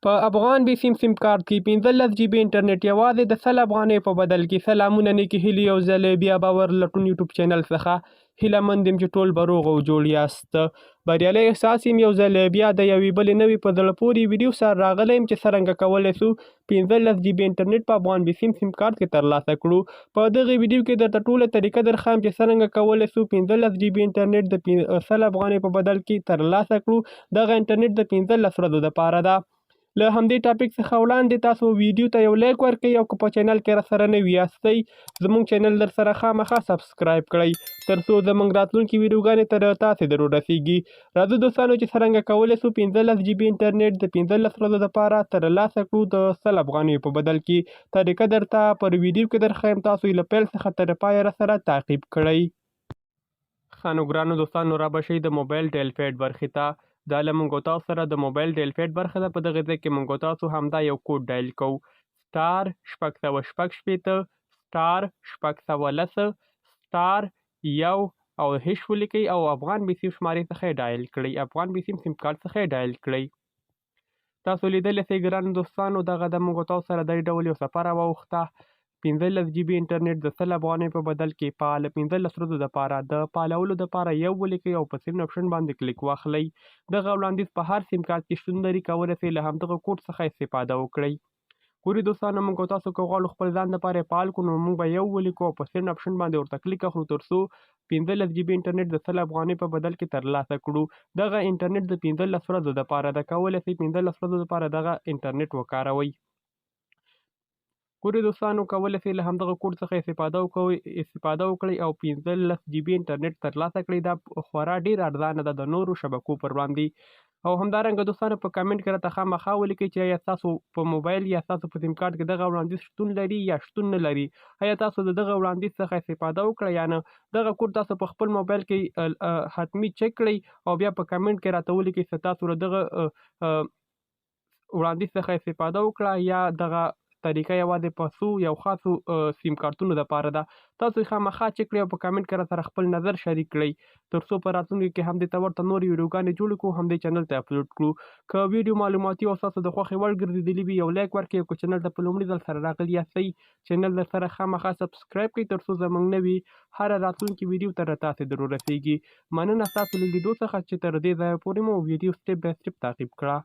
په افغان بې سیم کارت کې 15 جی بي انټرنیټ یوازې د 100 افغانۍ په بدل کې. سلامونه نیکې هیلې یو ځل بیا باور لټون یوټیوب چینل څخه هیله مند یم چې ټول به روغ او جوړ یاست. بریالی احساس یم یو ځل بیا د یوې بلې نوې په زړه پورې ویډیو سره راغلی یم چې څرنګه کولی سو 15 جی بي انټرنیټ په افغان بې سیم کارت کې ترلاسه کړو. په دغې ویډیو کې درته ټوله طریقه درښیم چې څرنګه کولی سو 15 جی بي انټرنیټ د 100 افغانۍ په بدل کې ترلاسه کړو. دغه انټرنیټ د 15 ورځو دپاره ده. له همدې ټاپک څخه وړاندې تاسو ویډیو ته یو لایک ورکړئ او که په چینل کې راسره نوي یاستئ زموږ چینل درسره خامخا سبسکرایب کړئ تر څو زموږ راتلونکي ویډیوګانې تر تاسې در ورسیږي. راځو دوستانو چې څرنګه کولی سو 15 جی بي انټرنیټ د 15 ورځو دپاره ترلاسه کړو د 100 افغانیو په بدل کې. طریقه درته پر ویډیو کې درښیم، تاسو یې له پیل څخه تر پایه راسره تعقیب کړئ. ښه نو ګرانو دوستانو رابشئ د موبایل ډایل پیډ برخې ته. دا له موږ تاسو سره د موبایل ډایل پیډ برخه ده. په دغه ځای کې موږ تاسو همدا یو کوډ ډایل کوو: سټار 666 سټار 610 سټار 1 او هیش ولیکئ او افغان بې سیم شمارې څخه یې ډایل کړئ. افغان بې سیم کارت څخه یې ډایل کړئ. تاسو لیدلی سئ ګرانو دوستانو دغه د موږ تاسو سره دې ډول یو څپه راواوښته. 15 جی بي انټرنیټ د 100 افغانۍ په بدل کې په 15 ورځو دپاره د فعالولو دپاره یو ولیکئ او په سیم آپشن باندې کلیک واخلئ. دغه وړاندیز په هر سیم کارت کې شتون لري. کولی سئ له همدغه کوډ څخه استفاده وکړئ. ګورئ دوستانو موږ تاسو که غواړو خپل ځان دپاره یې فعال کړو نو موږ به یو ولیکو او په سیم آپشن باندې ورته کلیک اخلو تر څو 15 جی بي انټرنیټ د 100 افغانۍ په بدل کې ترلاسه کړو. دغه انټرنیټ د 15 ورځو دپاره ده. کولی سئ 15 ورځو دپاره دغه انټرنیټ وکاروئ. ګورئ دوستانو کولی سئ له همدغه کوډ څخه استفاده وکړئ او 15 جی بي انټرنیټ ترلاسه کړئ. دا خورا ډېر ارزانه ده د نورو شبکو پر وړاندې. او همدارنګه دوستانو په کمنټ کې راته خامخا ولیکئ چې آیا ستاسو په موبایل یا ستاسو په سیم کارت کې دغه وړاندیز شتون لري یا شتون نه لري. آیا تاسو د دغه وړاندیز څخه استفاده وکړه یا نه. دغه کوډ تاسو په خپل موبایل کې حتمي چک کړئ او بیا په کمنټ کې راته ولیکئ چې تاسو له دغه وړاندیز څخه استفاده وکړه یا دغه طریقه یوازې په یو خاصو سیم کارتونو دپاره ده. تاسو یې خامخا چک کړئ او په کمنټ کې راسره خپل نظر شریک کړئ تر څو په راتلونکي کې همدې ته ورته نورې ویډیوګانې جوړې کړو همدې چینل ته اپلوډ کړو. که ویډیو معلوماتي او ستاسو د خوښې وړ ګرځېدلي وي یو لایک ورکړئ او که چینل ته په لومړي ځل سره راغلي یاستئ چینل درسره خامخا سبسکرایب کړئ تر څو زموږ نوي هره راتلونکي ویډیو تر تاسې در ورسیږي. مننه ستاسو له لیدو څخه چې تر دې ځایه پورې مو ویډیو سټپ بای سټپ تعقیب کړه.